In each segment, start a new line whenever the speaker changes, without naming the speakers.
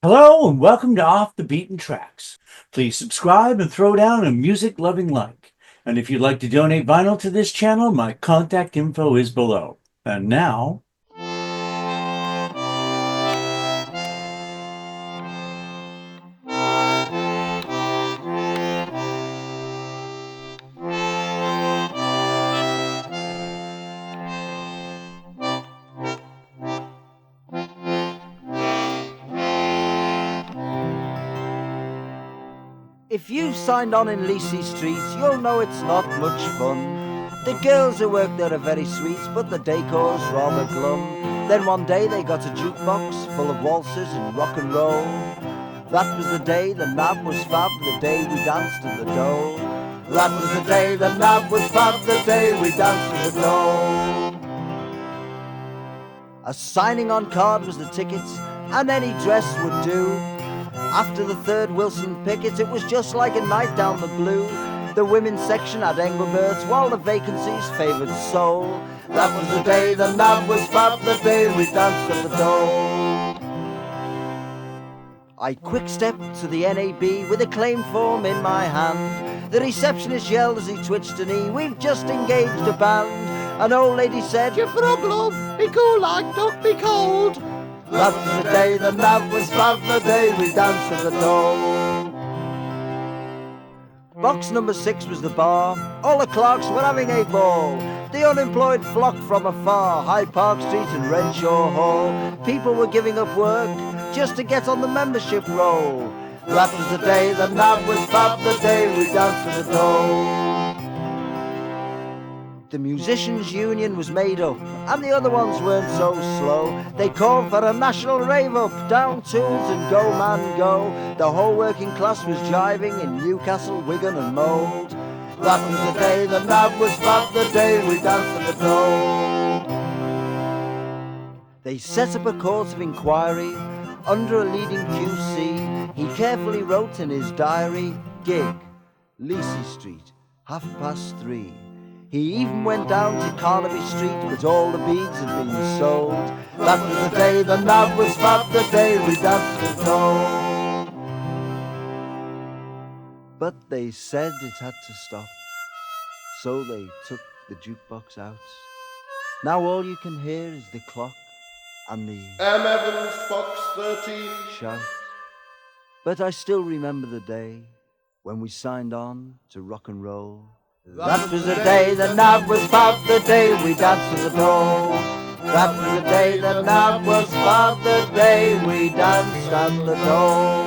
Hello and welcome to Off the Beaten Tracks. Please subscribe and throw down a music-loving like. And if you'd like to donate vinyl to this channel, my contact info is below. And now...
If you've signed on in Lacey Street, you'll know it's not much fun. The girls who work there are very sweet, but the decor's rather glum. Then one day they got a jukebox full of waltzes and rock and roll. That was the day the nab was fab, the day we danced at the Dole. That was the day the nab was fab, the day we danced at the Dole. A signing on card was the ticket, and any dress would do. After the third Wilson Pickett, it was just like a night down the blue. The women's section had Engelbert's, while the vacancies favoured soul. That was the day the nab was fab, the day we danced at the Dole. I quick-stepped to the NAB with a claim form in my hand. The receptionist yelled as he twitched a knee, "We've just engaged a band." An old lady said, "You're problem, be cool like duck, be cold." That was the day the nab was fab, the day we danced at the Dole. Box number 6 was the bar. All the clerks were having a ball. The unemployed flocked from afar, Hyde Park Street and Renshaw Hall. People were giving up work just to get on the membership roll. That was the day the nab was fab, the day we danced at the Dole. The musicians' union was made up, and the other ones weren't so slow. They called for a national rave-up, down tools and go man go. The whole working class was jiving in Newcastle, Wigan and Mould. That was the day the nab was fab, the day we danced at the Dole. They set up a court of inquiry under a leading QC. He carefully wrote in his diary, "Gig, Lacey Street, 3:30. He even went down to Carnaby Street, but all the beads had been sold. That was the day the nab was fab, the day we danced at the Dole. But they said it had to stop, so they took the jukebox out. Now all you can hear is the clock and the
M. Evans, Box 13.
shout. But I still remember the day when we signed on to rock and roll. That was the day the nab was fab, the day we danced at the Dole. That was the day the nab was fab, the day we danced at the Dole.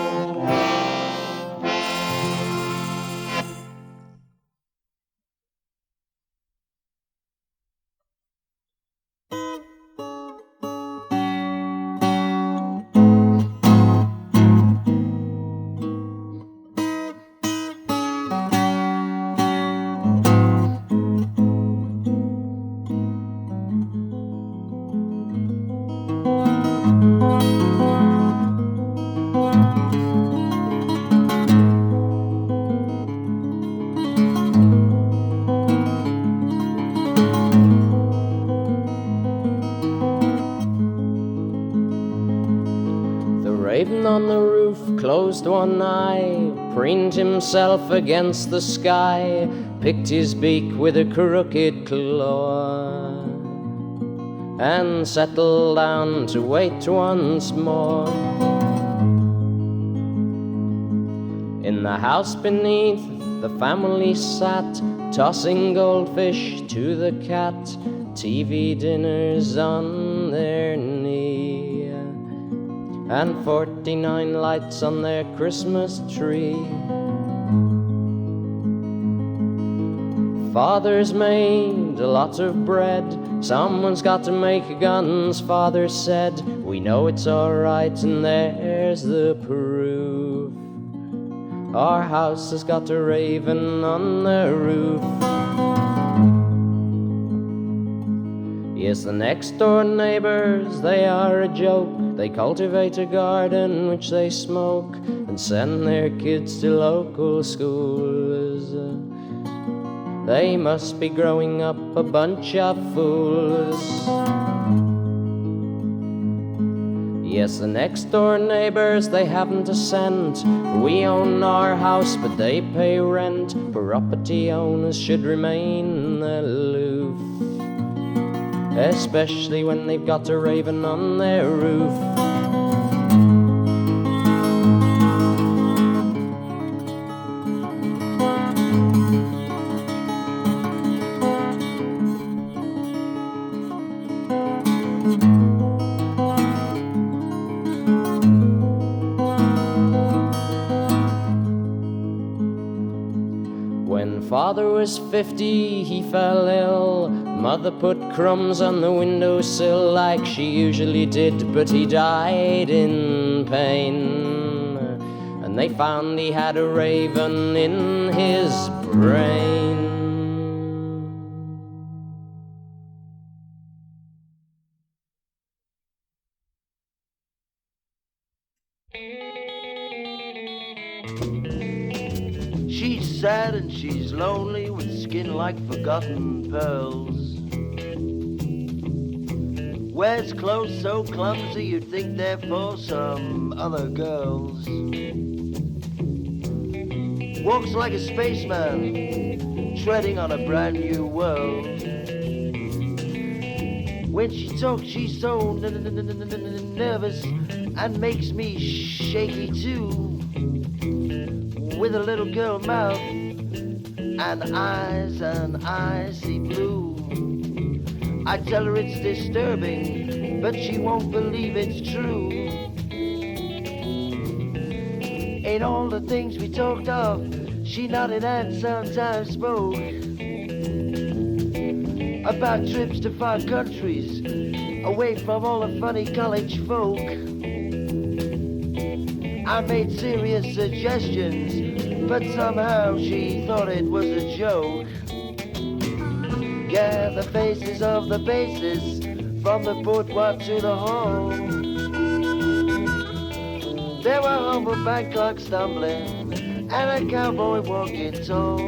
On the roof, closed one eye, preened himself against the sky, picked his beak with a crooked claw, and settled down to wait once more. In the house beneath, the family sat, tossing goldfish to the cat, TV dinners on their knee, and 49 lights on their Christmas tree. Father's made a lot of bread, someone's got to make guns, father said. We know it's alright and there's the proof. Our house has got a raven on the roof. Yes, the next door neighbors, they are a joke. They cultivate a garden which they smoke and send their kids to local schools. They must be growing up a bunch of fools. Yes, the next door neighbors, they haven't a cent. We own our house, but they pay rent. Property owners should remain aloof, especially when they've got a raven on their roof. Father was 50, he fell ill. Mother put crumbs on the windowsill like she usually did, but he died in pain. And they found he had a raven in his brain.
She's sad and she's lonely with skin like forgotten pearls. Wears clothes so clumsy you'd think they're for some other girls. Walks like a spaceman, treading on a brand new world. When she talks she's so nervous and makes me shaky too. With a little girl mouth and eyes an icy blue. I tell her it's disturbing, but she won't believe it's true. In all the things we talked of, she nodded and sometimes spoke about trips to far countries, away from all the funny college folk. I made serious suggestions, but somehow she thought it was a joke. Yeah, the faces of the bases, from the boudoir to the hall. There were humble bank clerks stumbling, and a cowboy walking tall.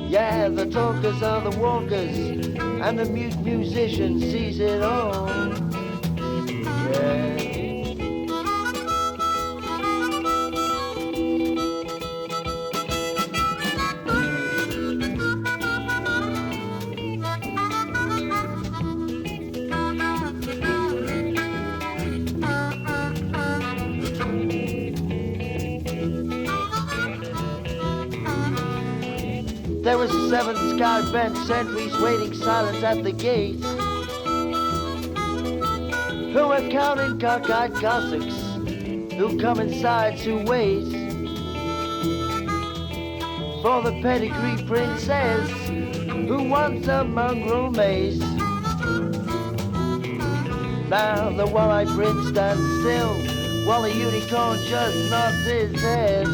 Yeah, the talkers are the walkers, and the mute musician sees it all. Yeah. There was 7 sky-bent sentries waiting silent at the gate, who were counting cockeyed Cossacks who come inside to wait for the pedigree princess who wants a mongrel mace. Now the one-eyed prince stands still while the unicorn just nods his head.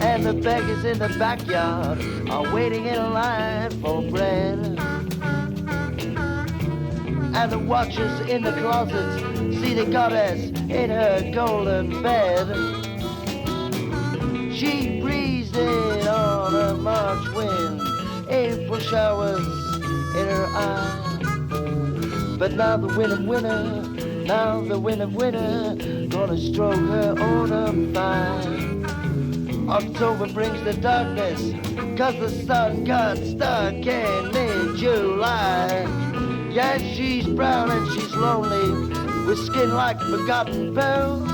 And the beggars in the backyard are waiting in a line for bread. And the watchers in the closets see the goddess in her golden bed. She breathes in on a March wind, April showers in her eye. But now the winter, now the winter, gonna stroke her autumn fine. October brings the darkness, 'cause the sun got stuck in mid-July. Yes, she's brown and she's lonely, with skin like forgotten pearls.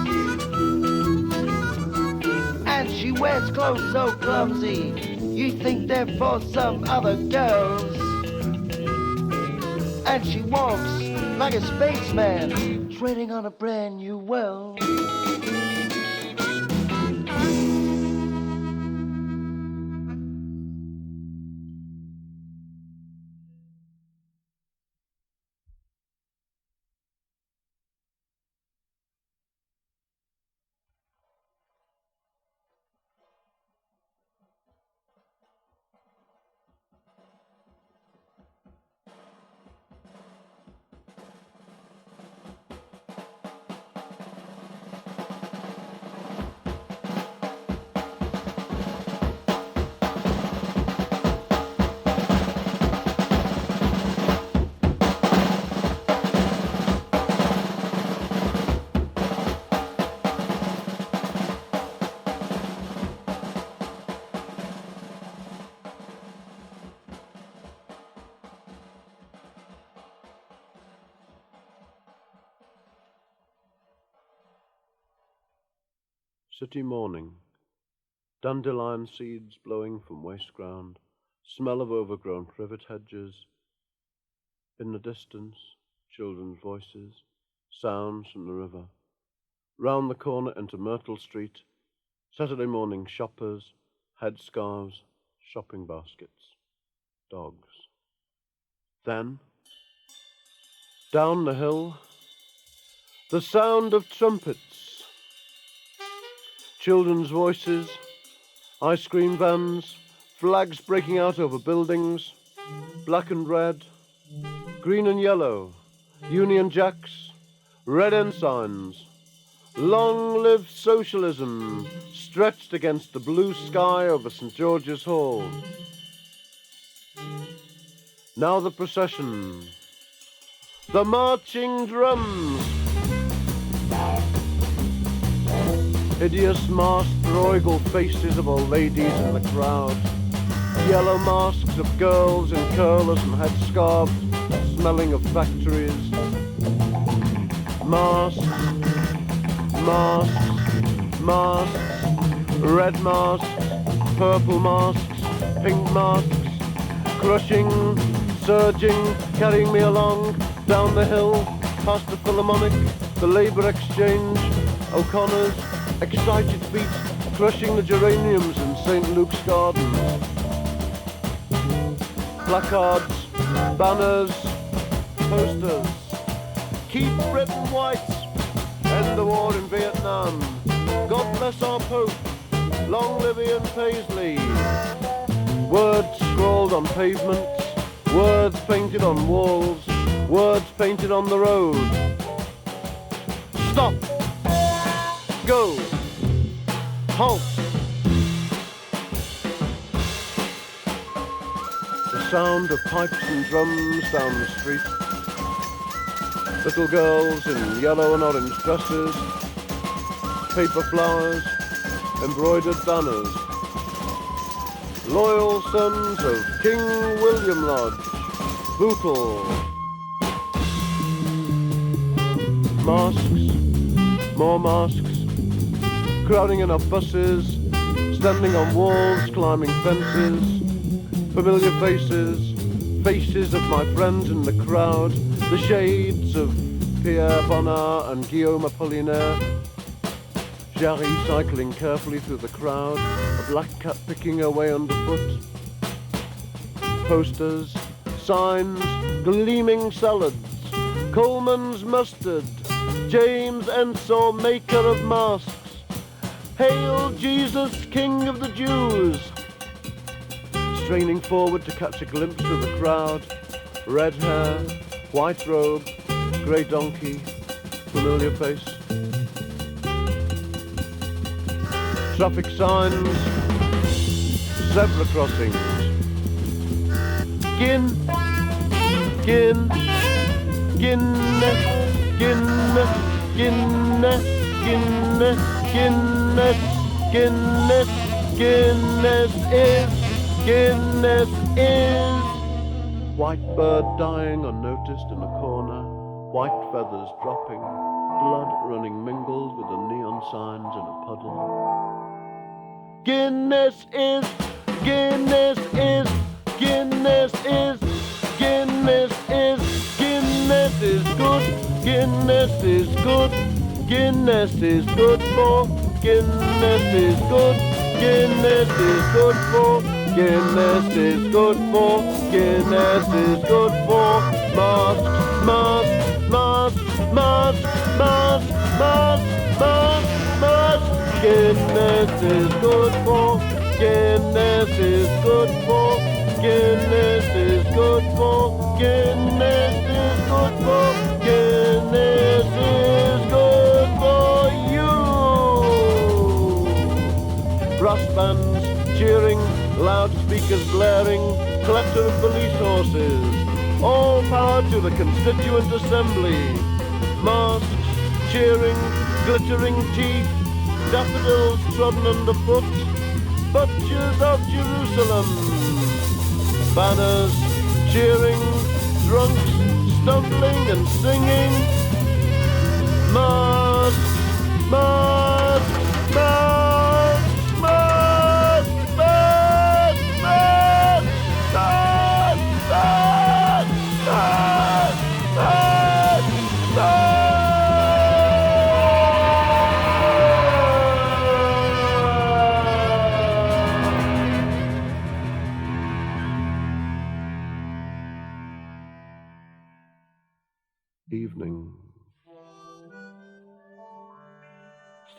And she wears clothes so clumsy, you think they're for some other girls. And she walks like a spaceman, treading on a brand new world.
City morning. Dandelion seeds blowing from waste ground. Smell of overgrown privet hedges. In the distance, children's voices. Sounds from the river. Round the corner into Myrtle Street. Saturday morning shoppers. Headscarves. Shopping baskets. Dogs. Then, down the hill, the sound of trumpets. Children's voices, ice cream vans, flags breaking out over buildings, black and red, green and yellow, Union Jacks, red ensigns. Long live socialism, stretched against the blue sky over St. George's Hall. Now the procession, the marching drums. Hideous masked royal faces of old ladies in the crowd. Yellow masks of girls in curlers and headscarves, smelling of factories. Masks, masks, masks, red masks, purple masks, pink masks, crushing, surging, carrying me along, down the hill, past the Philharmonic, the Labour Exchange, O'Connor's, excited feet, crushing the geraniums in St. Luke's Garden. Placards, banners, posters. Keep Britain white, end the war in Vietnam. God bless our Pope, long live Ian Paisley. Words scrawled on pavements, words painted on walls, words painted on the road. Stop! Go! Halt! The sound of pipes and drums down the street. Little girls in yellow and orange dresses, paper flowers, embroidered banners. Loyal sons of King William Lodge, Bootle. Masks, more masks, crowding in our buses, standing on walls, climbing fences, familiar faces, faces of my friends in the crowd, the shades of Pierre Bonnard and Guillaume Apollinaire, Jarry cycling carefully through the crowd, a black cat picking her way underfoot. Posters, signs, gleaming salads, Coleman's mustard, James Ensor, maker of masks. Hail Jesus, King of the Jews! Straining forward to catch a glimpse of the crowd, red hair, white robe, grey donkey, familiar face. Traffic signs, zebra crossings. Gin, gin, Guinness, Guinness, Guinness, Guinness, Guinness, Guinness, Guinness is. White bird dying unnoticed in a corner, white feathers dropping, blood running mingled with the neon signs in a puddle. Guinness is, Guinness is, Guinness is, Guinness is, Guinness is good, Guinness is good, Guinness is good for, Guinness is good, Guinness is good for, Guinness is good for, Guinness is good for, masks, masks, masks, masks, masks, masks, masks, masks. Guinness is good for, Guinness is good for, Guinness is good for, Guinness is good for, Guinness is good for you. Brass bands cheering, loudspeakers blaring, clatter of police horses, all power to the Constituent Assembly. Masks cheering, glittering teeth, daffodils trodden underfoot, butchers of Jerusalem. Banners cheering, drunks stumbling and singing. Masks, masks, masks.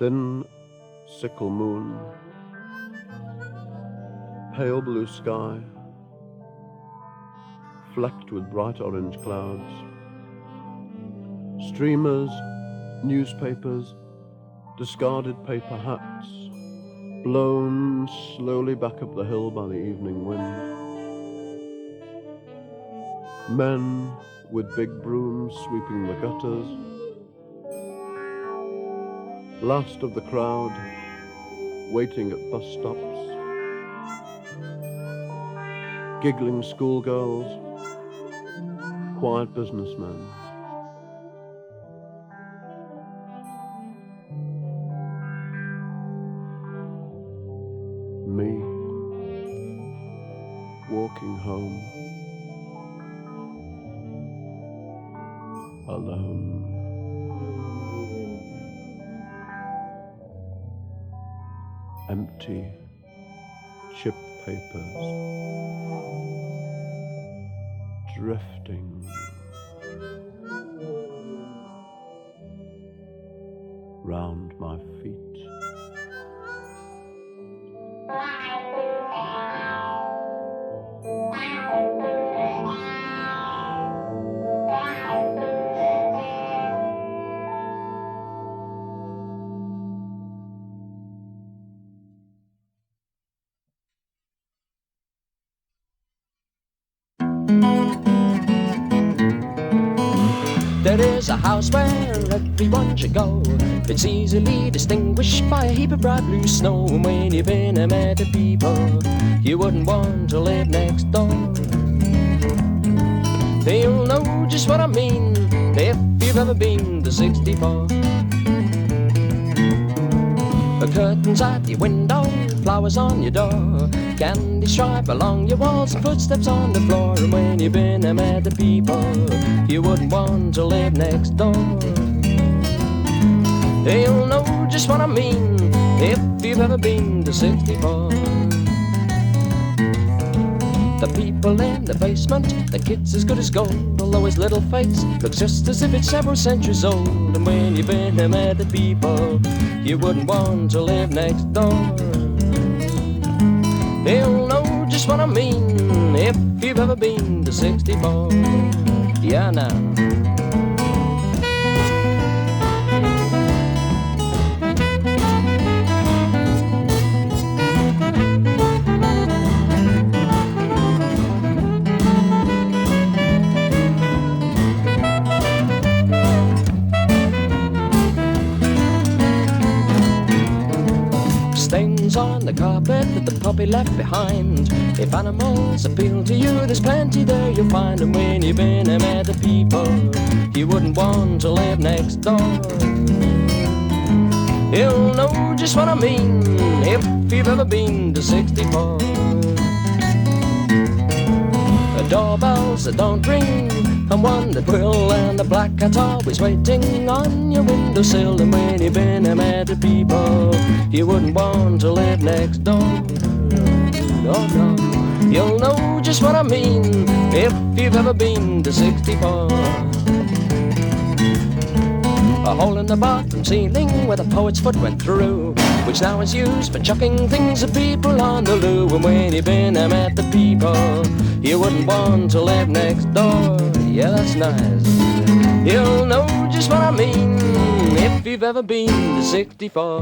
thin sickle moon, pale blue sky, flecked with bright orange clouds, streamers, newspapers, discarded paper hats, blown slowly back up the hill by the evening wind. Men with big brooms sweeping the gutters. Last of the crowd, waiting at bus stops. Giggling schoolgirls, quiet businessmen. Me, walking home, alone. Empty chip papers, drifting round my feet.
There is a house where everyone should go. It's easily distinguished by a heap of bright blue snow. And when you've been and met the people, you wouldn't want to live next door. You'll know just what I mean if you've ever been to 64. The curtains at your window, flowers on your door, candy stripe along your walls and footsteps on the floor. And when you've been and met the people, you wouldn't want to live next door. You'll know just what I mean if you've ever been to 64. The people in the basement, the kid's as good as gold, although his little face looks just as if it's several centuries old. And when you've been and met the people, you wouldn't want to live next door. You'll know just what I mean if you've ever been to 64. Yeah, now. Stains on the carpet that the puppy left behind. If animals appeal to you, there's plenty there you'll find. And when you've been and met the people, you wouldn't want to live next door. You'll know just what I mean if you've ever been to 64. The doorbells that don't ring and one that will, and the black cat's always waiting on your windowsill. And when you've been and met the people, you wouldn't want to live next door. No, no, you'll know just what I mean if you've ever been to 64. A hole in the bottom ceiling where the poet's foot went through, which now is used for chucking things at people on the loo. And when you've been and met the people, you wouldn't want to live next door. Yeah, that's nice. You'll know just what I mean if you've ever been to 64.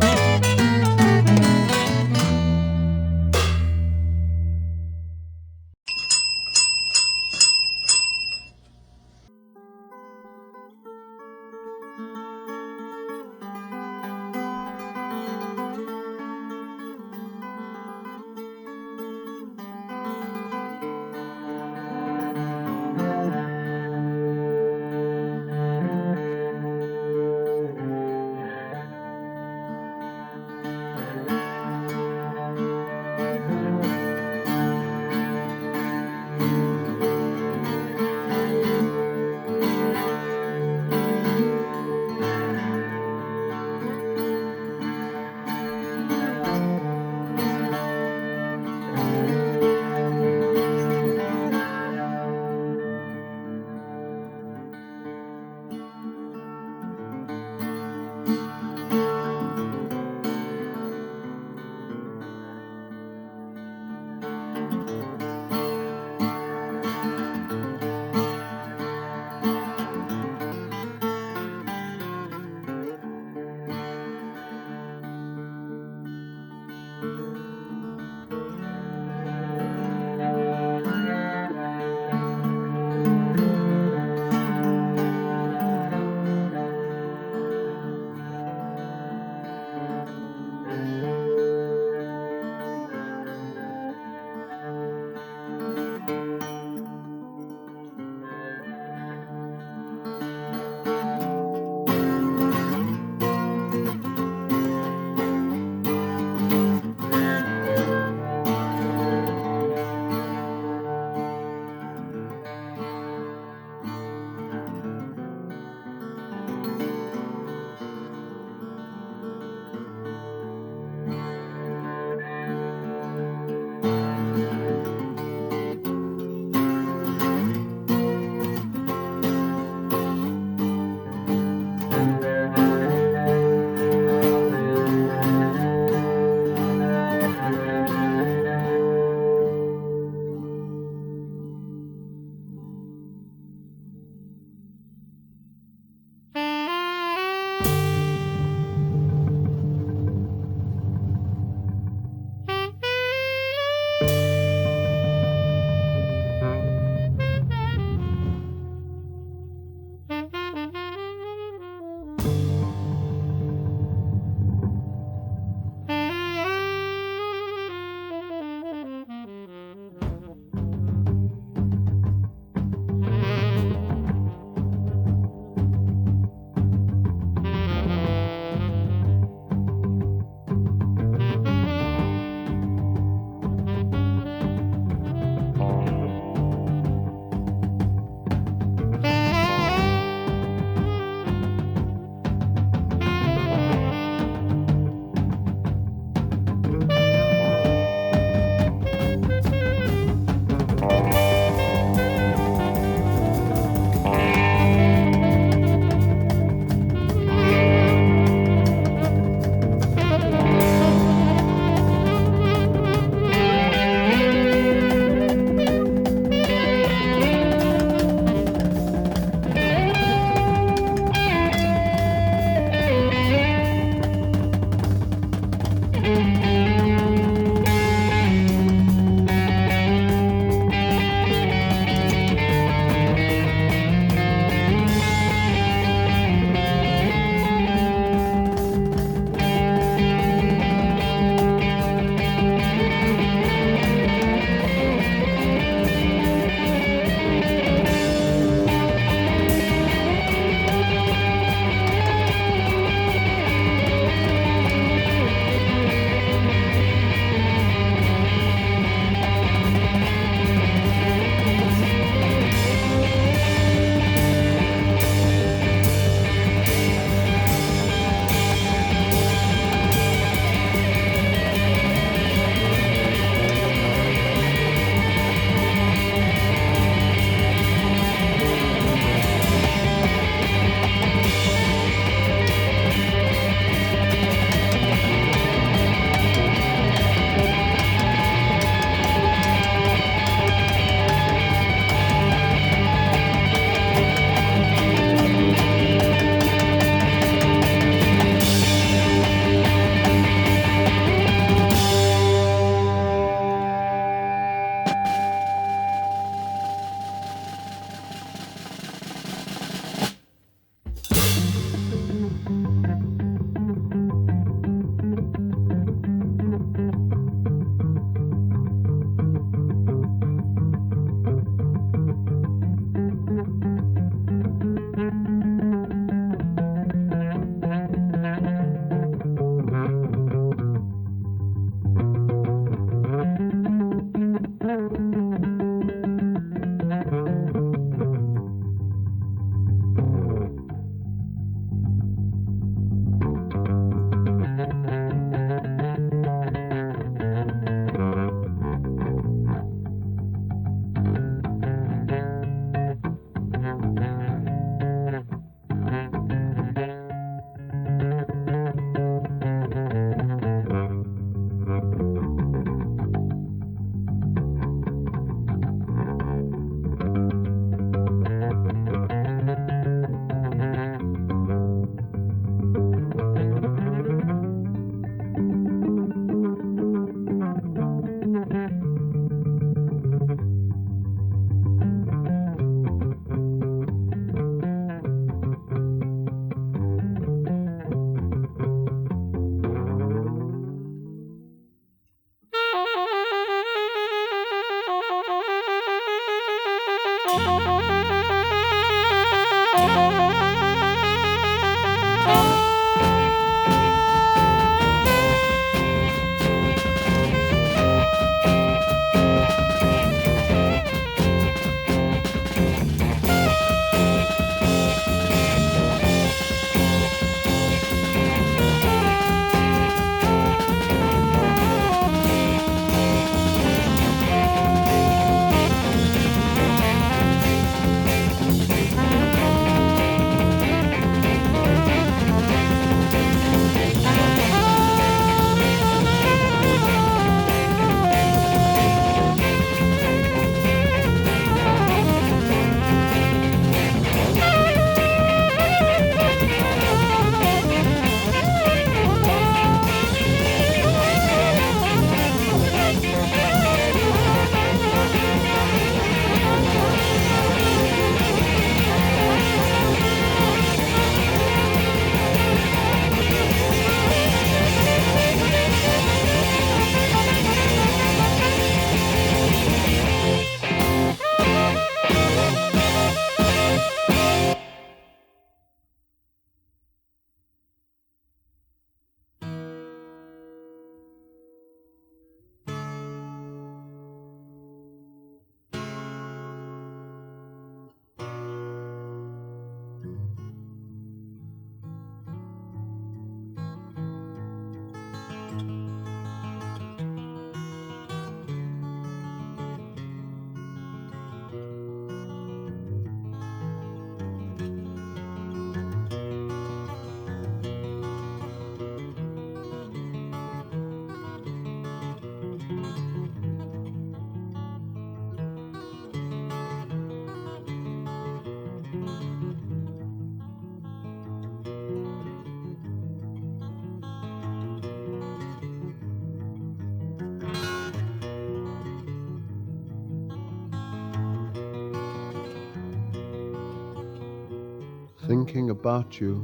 thinking about you,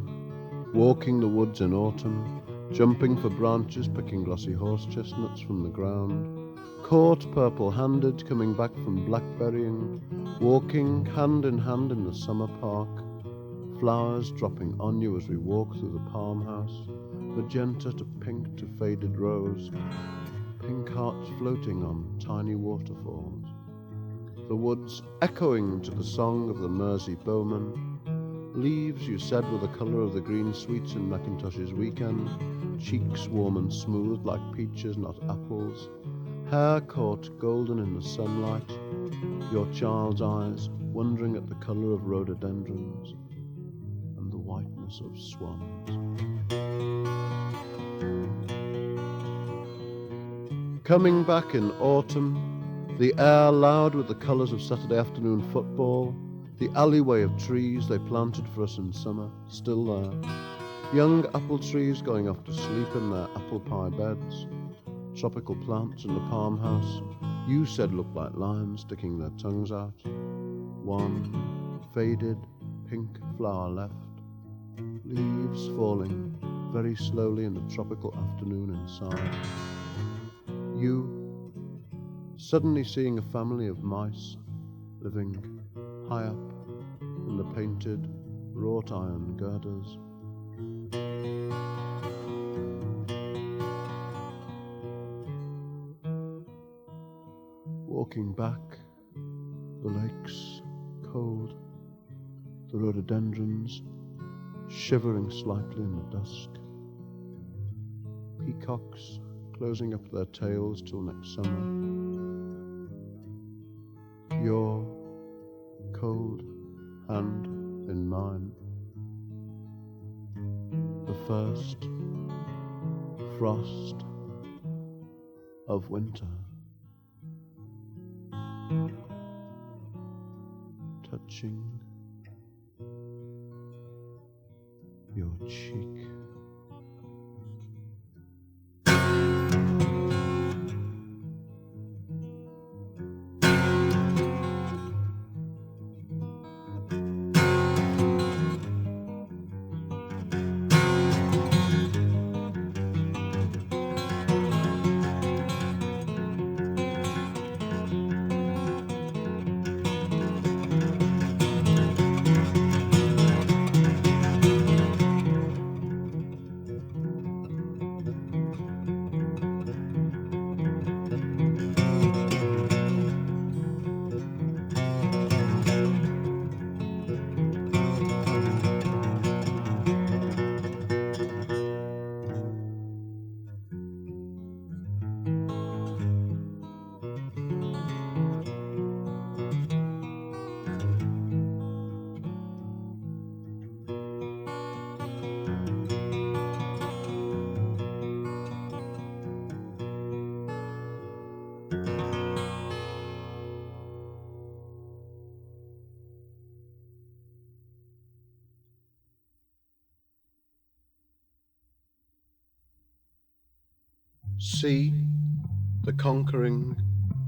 walking the woods in autumn, jumping for branches, picking glossy horse chestnuts from the ground, caught purple-handed, coming back from blackberrying, walking hand in hand in the summer park, flowers dropping on you as we walk through the palm house, magenta to pink to faded rose, pink hearts floating on tiny waterfalls, the woods echoing to the song of the Mersey bowmen, leaves you said were the colour of the green sweets in Macintosh's weekend, cheeks warm and smooth like peaches, not apples, hair caught golden in the sunlight, your child's eyes wondering at the colour of rhododendrons and the whiteness of swans. Coming back in autumn, the air loud with the colours of Saturday afternoon football, the alleyway of trees they planted for us in summer, still there, young apple trees going off to sleep in their apple pie beds, tropical plants in the palm house, you said looked like lions sticking their tongues out, one faded pink flower left, leaves falling very slowly in the tropical afternoon inside. You suddenly seeing a family of mice living high up in the painted wrought iron girders. Walking back, the lakes cold, the rhododendrons shivering slightly in the dusk, peacocks closing up their tails till next summer. Your cold hand in mine, the first frost of winter, touching your cheek. See, the conquering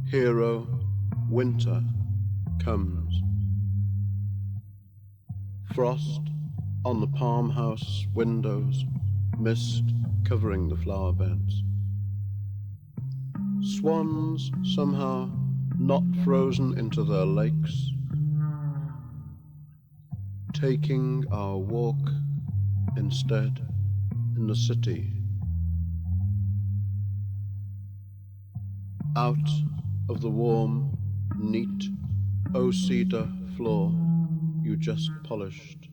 hero, winter, comes. Frost on the palm house windows, mist covering the flower beds. Swans somehow not frozen into their lakes, taking our walk instead in the city. Out of the warm, neat, cedar floor you just polished.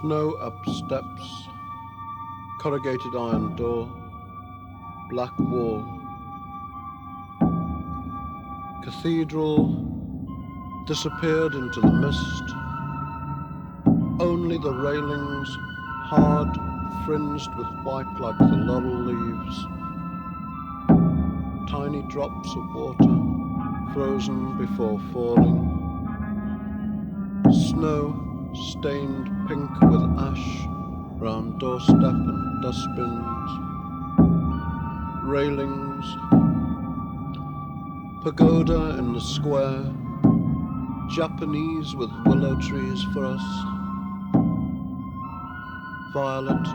Snow up steps, corrugated iron door, black wall. Cathedral disappeared into the mist. Only the railings, hard, fringed with white like the laurel leaves. Tiny drops of water, frozen before falling. Snow stained pink with ash round doorstep and dustbins. Railings, pagoda in the square, Japanese with willow trees for us. Violet,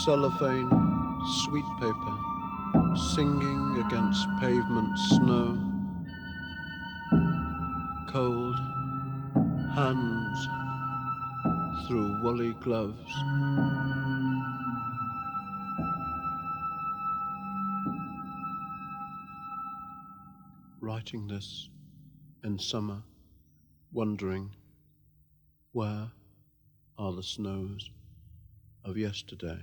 cellophane, sweet paper, singing against pavement snow. Cold hands through woolly gloves. Writing this in summer, wondering, where are the snows of yesterday?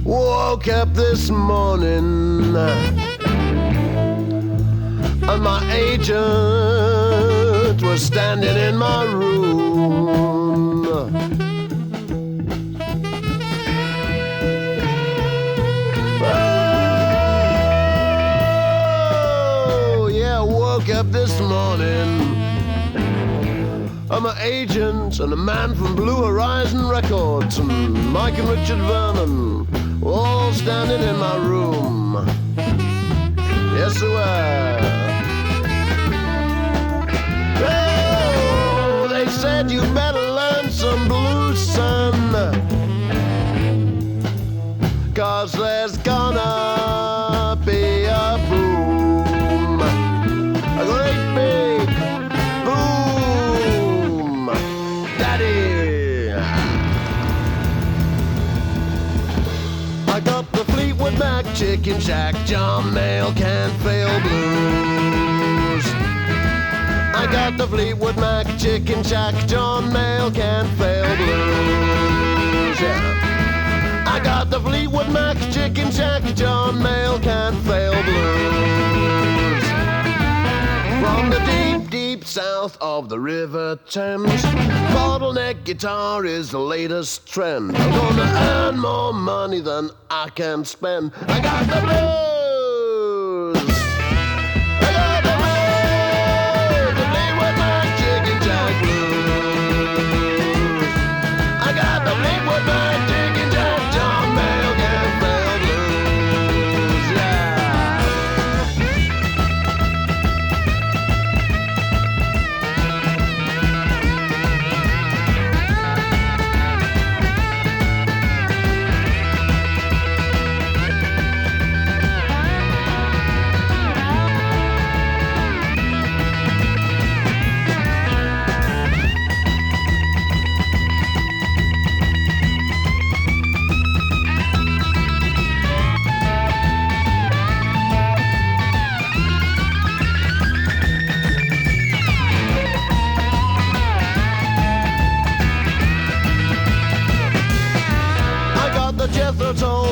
Woke up this morning and my agent was standing in my room. Oh, yeah, woke up this morning. I'm an agent and a man from Blue Horizon Records and Mike and Richard Vernon, all standing in my room. Yes, they were. Oh, they said you better learn some blues, son, 'cause there's gonna be a boom, a great big boom, daddy. I got the Fleetwood Mac Chicken Shack, John Mayall Can't Fail Blues. I got the Fleetwood Mac Chicken Shack, John Mayall Can't Fail Blues. Yeah. I got the Fleetwood Mac Chicken Shack, John Mayall Can't Fail Blues. From the deep, deep south of the River Thames, bottleneck guitar is the latest trend. I'm gonna earn more money than I can spend. I got the blues. I got the blues. The Fleetwood Mac Chicken Shack blues. I got the Fleetwood Mac Chicken Shack, John Mayall Can't Fail Blues. Yeah.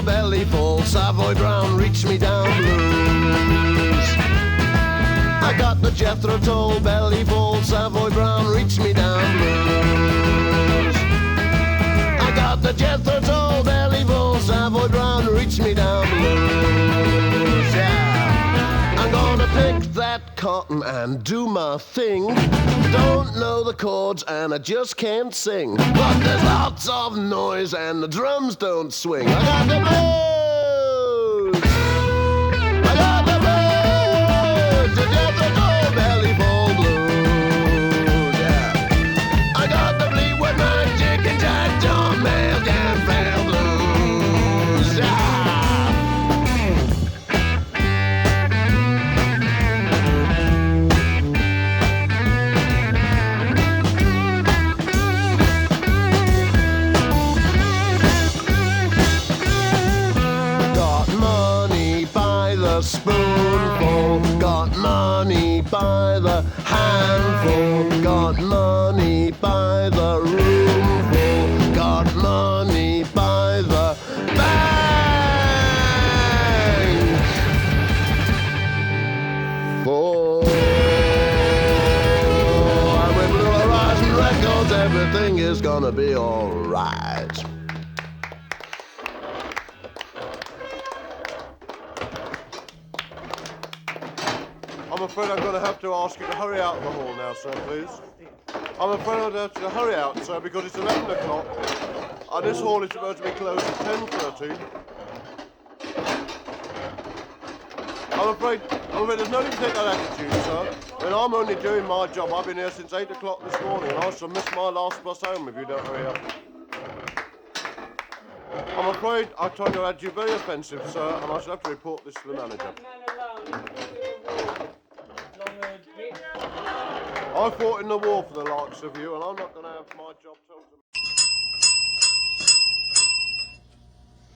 Toll, belly full, Savoy Brown, reach me down blues. I got the Jethro Tull, belly full, Savoy Brown, reach me down blues. I got the Jethro Tull, belly full, Savoy Brown, reach me down blues. Yeah, I'm gonna pick that cotton and do my thing. Don't know the chords and I just can't sing, but there's lots of noise and the drums don't swing. I got the blues. I got the blues. The Jethro Tull belly full blues. Yeah. I got the Fleetwood Mac, Chick and Jack, John Mayall, Gamm blues. Yeah. Spoonful, got money by the handful, got money by the roomful, got money by the bank. Oh, and with Blue Horizon Records, everything is gonna be alright.
I'm afraid I'm going to have to ask you to hurry out of the hall now, sir, please. I'm afraid I'll have to hurry out, sir, because it's 11 o'clock, and this hall is supposed to be closed at 10:30. I'm afraid there's no need to take that attitude, sir. I mean, I'm only doing my job. I've been here since 8 o'clock this morning, and I shall miss my last bus home if you don't hurry up. I'm afraid I tried to add you very offensive, sir, and I shall have to report this to the manager. I fought in the war for the likes of you, and I'm not going to have my job told to me.